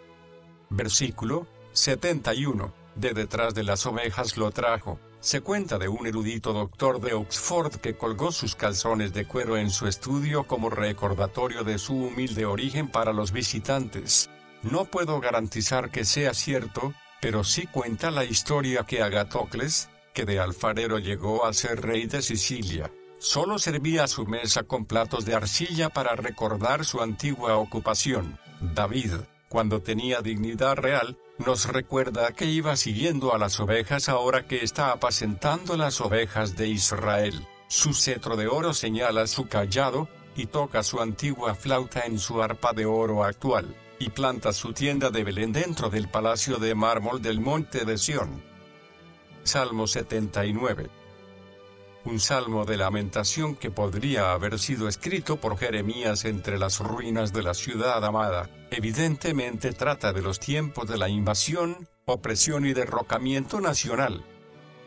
Versículo 71. De detrás de las ovejas lo trajo. Se cuenta de un erudito doctor de Oxford que colgó sus calzones de cuero en su estudio como recordatorio de su humilde origen para los visitantes. No puedo garantizar que sea cierto, pero sí cuenta la historia que Agatocles, que de alfarero llegó a ser rey de Sicilia, solo servía su mesa con platos de arcilla para recordar su antigua ocupación. David, cuando tenía dignidad real, nos recuerda que iba siguiendo a las ovejas ahora que está apacentando las ovejas de Israel. Su cetro de oro señala su cayado, y toca su antigua flauta en su arpa de oro actual, y planta su tienda de Belén dentro del palacio de mármol del monte de Sión. Salmo 79. Un salmo de lamentación que podría haber sido escrito por Jeremías entre las ruinas de la ciudad amada. Evidentemente trata de los tiempos de la invasión, opresión y derrocamiento nacional.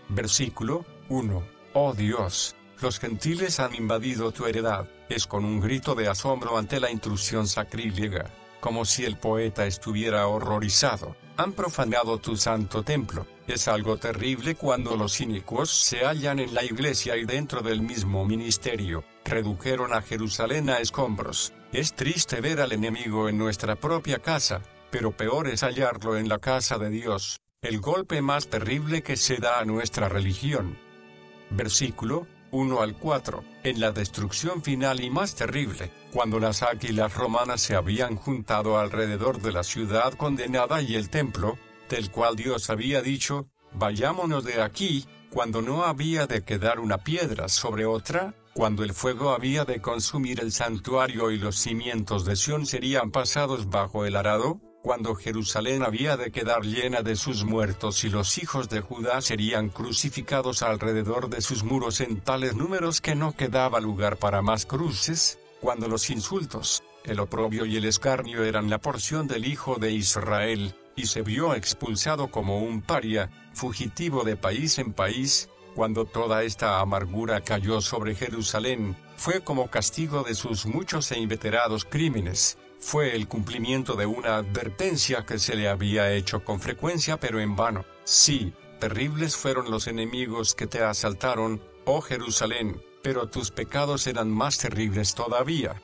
Versículo 1. Oh Dios, los gentiles han invadido tu heredad. Es con un grito de asombro ante la intrusión sacrílega, como si el poeta estuviera horrorizado. Han profanado tu santo templo. Es algo terrible cuando los inicuos se hallan en la iglesia y dentro del mismo ministerio. Redujeron a Jerusalén a escombros. Es triste ver al enemigo en nuestra propia casa, pero peor es hallarlo en la casa de Dios, el golpe más terrible que se da a nuestra religión. Versículo 1 al 4, en la destrucción final y más terrible, cuando las águilas romanas se habían juntado alrededor de la ciudad condenada y el templo, del cual Dios había dicho, vayámonos de aquí, cuando no había de quedar una piedra sobre otra, cuando el fuego había de consumir el santuario y los cimientos de Sión serían pasados bajo el arado, cuando Jerusalén había de quedar llena de sus muertos y los hijos de Judá serían crucificados alrededor de sus muros en tales números que no quedaba lugar para más cruces, cuando los insultos, el oprobio y el escarnio eran la porción del hijo de Israel, y se vio expulsado como un paria, fugitivo de país en país, cuando toda esta amargura cayó sobre Jerusalén, fue como castigo de sus muchos e inveterados crímenes. Fue el cumplimiento de una advertencia que se le había hecho con frecuencia pero en vano. Sí, terribles fueron los enemigos que te asaltaron, oh Jerusalén, pero tus pecados eran más terribles todavía.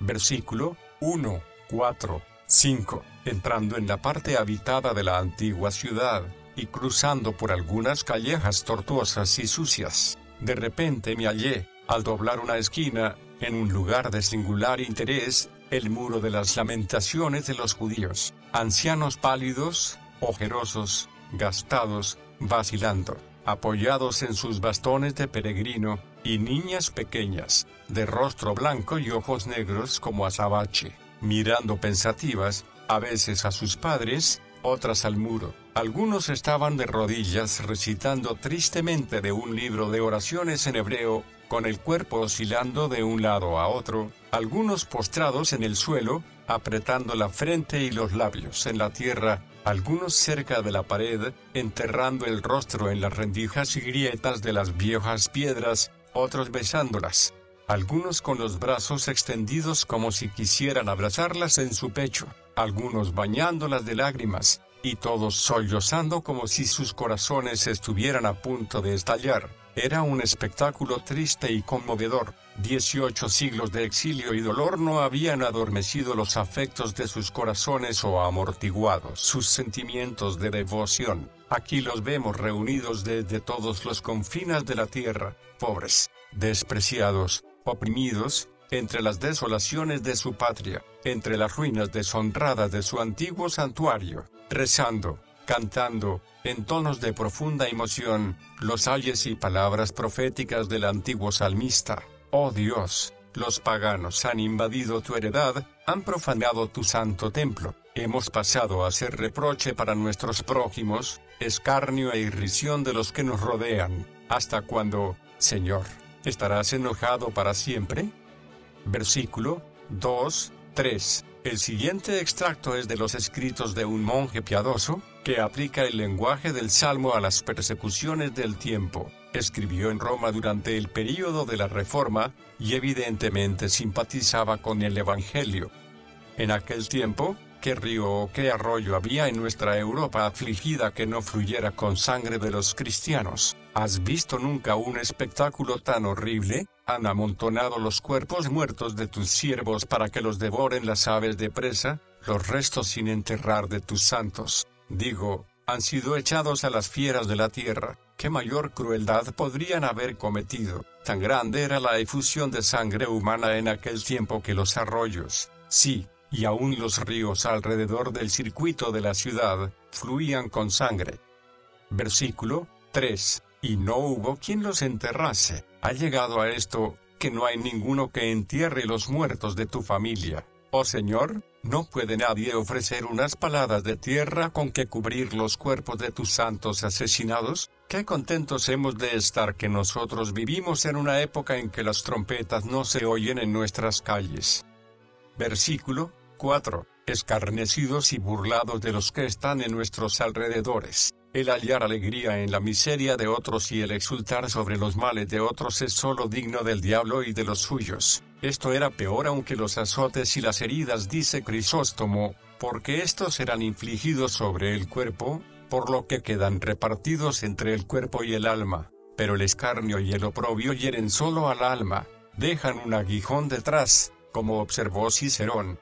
Versículo 1, 4, 5. Entrando en la parte habitada de la antigua ciudad, y cruzando por algunas callejas tortuosas y sucias, de repente me hallé, al doblar una esquina, en un lugar de singular interés, el muro de las lamentaciones de los judíos, ancianos pálidos, ojerosos, gastados, vacilando, apoyados en sus bastones de peregrino, y niñas pequeñas, de rostro blanco y ojos negros como azabache, mirando pensativas, a veces a sus padres, otras al muro. Algunos estaban de rodillas recitando tristemente de un libro de oraciones en hebreo, con el cuerpo oscilando de un lado a otro, algunos postrados en el suelo, apretando la frente y los labios en la tierra, algunos cerca de la pared, enterrando el rostro en las rendijas y grietas de las viejas piedras, otros besándolas, algunos con los brazos extendidos como si quisieran abrazarlas en su pecho, algunos bañándolas de lágrimas, y todos sollozando como si sus corazones estuvieran a punto de estallar. Era un espectáculo triste y conmovedor. 18 siglos de exilio y dolor no habían adormecido los afectos de sus corazones o amortiguado sus sentimientos de devoción. Aquí los vemos reunidos desde todos los confines de la tierra, pobres, despreciados, oprimidos, entre las desolaciones de su patria, entre las ruinas deshonradas de su antiguo santuario, rezando, cantando, en tonos de profunda emoción, los ayes y palabras proféticas del antiguo salmista. Oh Dios, los paganos han invadido tu heredad, han profanado tu santo templo, hemos pasado a ser reproche para nuestros prójimos, escarnio e irrisión de los que nos rodean. ¿Hasta cuándo, Señor, estarás enojado para siempre? Versículo 2, 3. El siguiente extracto es de los escritos de un monje piadoso, que aplica el lenguaje del Salmo a las persecuciones del tiempo. Escribió en Roma durante el período de la Reforma, y evidentemente simpatizaba con el Evangelio. En aquel tiempo, ¿qué río o qué arroyo había en nuestra Europa afligida que no fluyera con sangre de los cristianos? ¿Has visto nunca un espectáculo tan horrible? Han amontonado los cuerpos muertos de tus siervos para que los devoren las aves de presa, los restos sin enterrar de tus santos. Digo, han sido echados a las fieras de la tierra. ¿Qué mayor crueldad podrían haber cometido? Tan grande era la efusión de sangre humana en aquel tiempo que los arroyos, sí, y aún los ríos alrededor del circuito de la ciudad, fluían con sangre. Versículo 3. Y no hubo quien los enterrase. Ha llegado a esto, que no hay ninguno que entierre los muertos de tu familia. Oh Señor, ¿no puede nadie ofrecer unas paladas de tierra con que cubrir los cuerpos de tus santos asesinados? Qué contentos hemos de estar que nosotros vivimos en una época en que las trompetas no se oyen en nuestras calles. Versículo 4. Escarnecidos y burlados de los que están en nuestros alrededores. El hallar alegría en la miseria de otros y el exultar sobre los males de otros es solo digno del diablo y de los suyos. Esto era peor aunque los azotes y las heridas, dice Crisóstomo, porque estos eran infligidos sobre el cuerpo, por lo que quedan repartidos entre el cuerpo y el alma. Pero el escarnio y el oprobio hieren solo al alma, dejan un aguijón detrás, como observó Cicerón.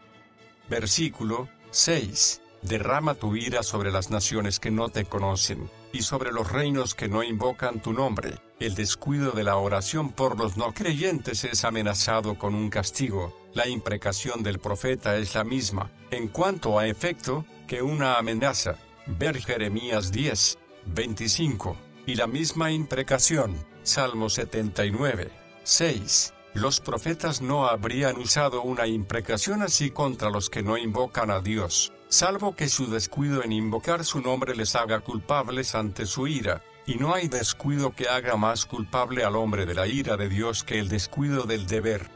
Versículo 6. Derrama tu ira sobre las naciones que no te conocen, y sobre los reinos que no invocan tu nombre. El descuido de la oración por los no creyentes es amenazado con un castigo. La imprecación del profeta es la misma, en cuanto a efecto, que una amenaza. Ver Jeremías 10, 25. Y la misma imprecación, Salmo 79, 6. Los profetas no habrían usado una imprecación así contra los que no invocan a Dios, salvo que su descuido en invocar su nombre les haga culpables ante su ira, y no hay descuido que haga más culpable al hombre de la ira de Dios que el descuido del deber.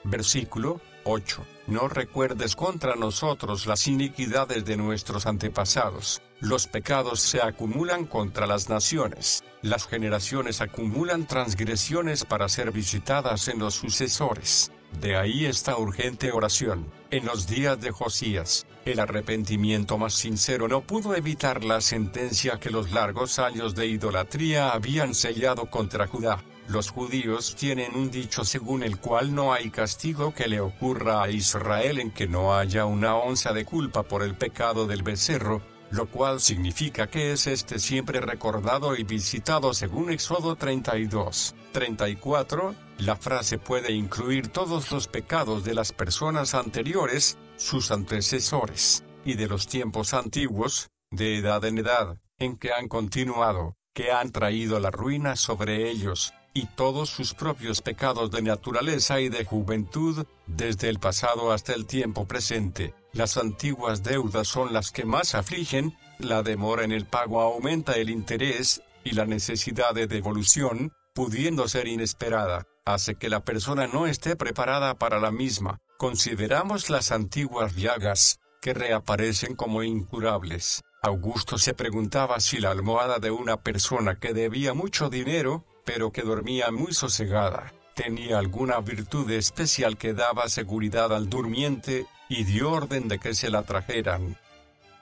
Versículo 8. No recuerdes contra nosotros las iniquidades de nuestros antepasados. Los pecados se acumulan contra las naciones. Las generaciones acumulan transgresiones para ser visitadas en los sucesores. De ahí esta urgente oración. En los días de Josías, el arrepentimiento más sincero no pudo evitar la sentencia que los largos años de idolatría habían sellado contra Judá. Los judíos tienen un dicho según el cual no hay castigo que le ocurra a Israel en que no haya una onza de culpa por el pecado del becerro, lo cual significa que es siempre recordado y visitado según Éxodo 32, 34. La frase puede incluir todos los pecados de las personas anteriores, sus antecesores, y de los tiempos antiguos, de edad en edad, en que han continuado, que han traído la ruina sobre ellos, y todos sus propios pecados de naturaleza y de juventud, desde el pasado hasta el tiempo presente. Las antiguas deudas son las que más afligen, la demora en el pago aumenta el interés, y la necesidad de devolución, pudiendo ser inesperada, hace que la persona no esté preparada para la misma. Consideramos las antiguas llagas, que reaparecen como incurables. Augusto se preguntaba si la almohada de una persona que debía mucho dinero, pero que dormía muy sosegada, tenía alguna virtud especial que daba seguridad al durmiente, y dio orden de que se la trajeran.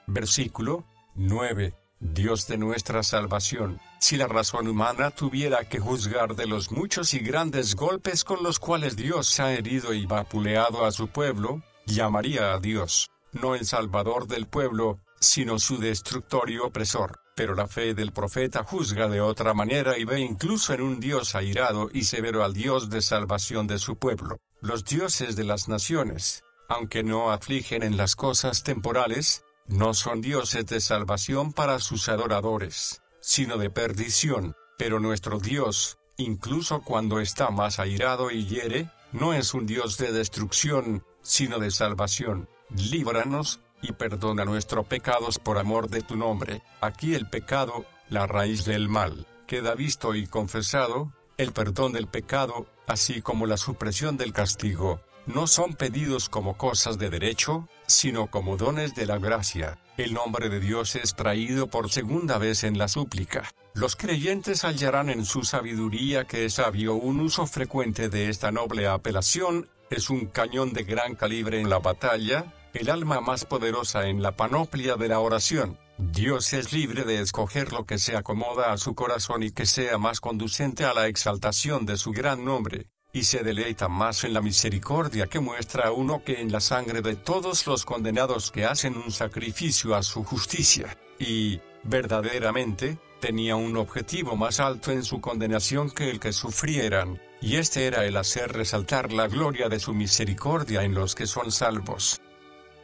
Versículo 9. Dios de nuestra salvación, si la razón humana tuviera que juzgar de los muchos y grandes golpes con los cuales Dios ha herido y vapuleado a su pueblo, llamaría a Dios, no el salvador del pueblo, sino su destructor y opresor. Pero la fe del profeta juzga de otra manera y ve incluso en un Dios airado y severo al Dios de salvación de su pueblo. Los dioses de las naciones, aunque no afligen en las cosas temporales, no son dioses de salvación para sus adoradores, sino de perdición. Pero nuestro Dios, incluso cuando está más airado y hiere, no es un Dios de destrucción, sino de salvación. Líbranos, y perdona nuestros pecados por amor de tu nombre. Aquí el pecado, la raíz del mal, queda visto y confesado. El perdón del pecado, así como la supresión del castigo, no son pedidos como cosas de derecho, sino como dones de la gracia. El nombre de Dios es traído por segunda vez en la súplica. Los creyentes hallarán en su sabiduría que es sabio un uso frecuente de esta noble apelación. Es un cañón de gran calibre en la batalla, el alma más poderosa en la panoplia de la oración. Dios es libre de escoger lo que se acomoda a su corazón y que sea más conducente a la exaltación de su gran nombre, y se deleita más en la misericordia que muestra uno que en la sangre de todos los condenados que hacen un sacrificio a su justicia. Y, verdaderamente, tenía un objetivo más alto en su condenación que el que sufrieran, y este era el hacer resaltar la gloria de su misericordia en los que son salvos.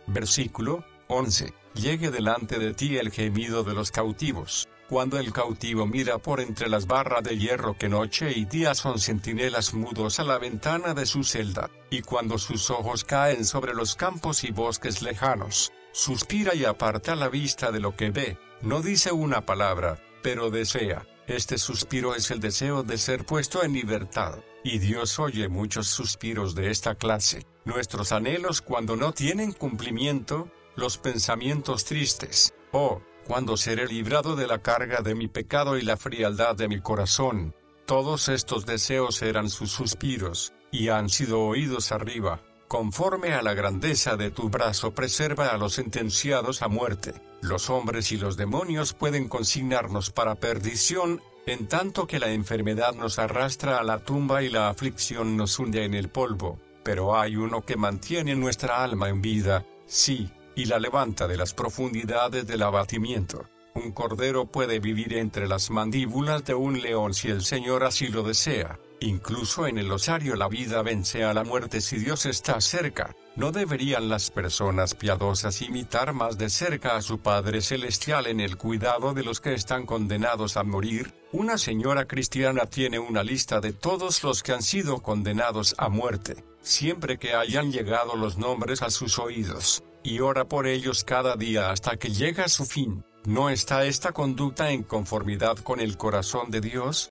Versículo 11. Llegue delante de ti el gemido de los cautivos. Cuando el cautivo mira por entre las barras de hierro que noche y día son centinelas mudos a la ventana de su celda, y cuando sus ojos caen sobre los campos y bosques lejanos, suspira y aparta la vista de lo que ve, no dice una palabra, pero desea. Este suspiro es el deseo de ser puesto en libertad, y Dios oye muchos suspiros de esta clase. Nuestros anhelos cuando no tienen cumplimiento, los pensamientos tristes, oh, cuando seré librado de la carga de mi pecado y la frialdad de mi corazón. Todos estos deseos eran sus suspiros, y han sido oídos arriba. Conforme a la grandeza de tu brazo preserva a los sentenciados a muerte. Los hombres y los demonios pueden consignarnos para perdición, en tanto que la enfermedad nos arrastra a la tumba y la aflicción nos hunde en el polvo. Pero hay uno que mantiene nuestra alma en vida, sí, y la levanta de las profundidades del abatimiento. Un cordero puede vivir entre las mandíbulas de un león si el Señor así lo desea. Incluso en el osario la vida vence a la muerte si Dios está cerca. ¿No deberían las personas piadosas imitar más de cerca a su Padre Celestial en el cuidado de los que están condenados a morir? Una señora cristiana tiene una lista de todos los que han sido condenados a muerte, siempre que hayan llegado los nombres a sus oídos, y ora por ellos cada día hasta que llega su fin. ¿No está esta conducta en conformidad con el corazón de Dios?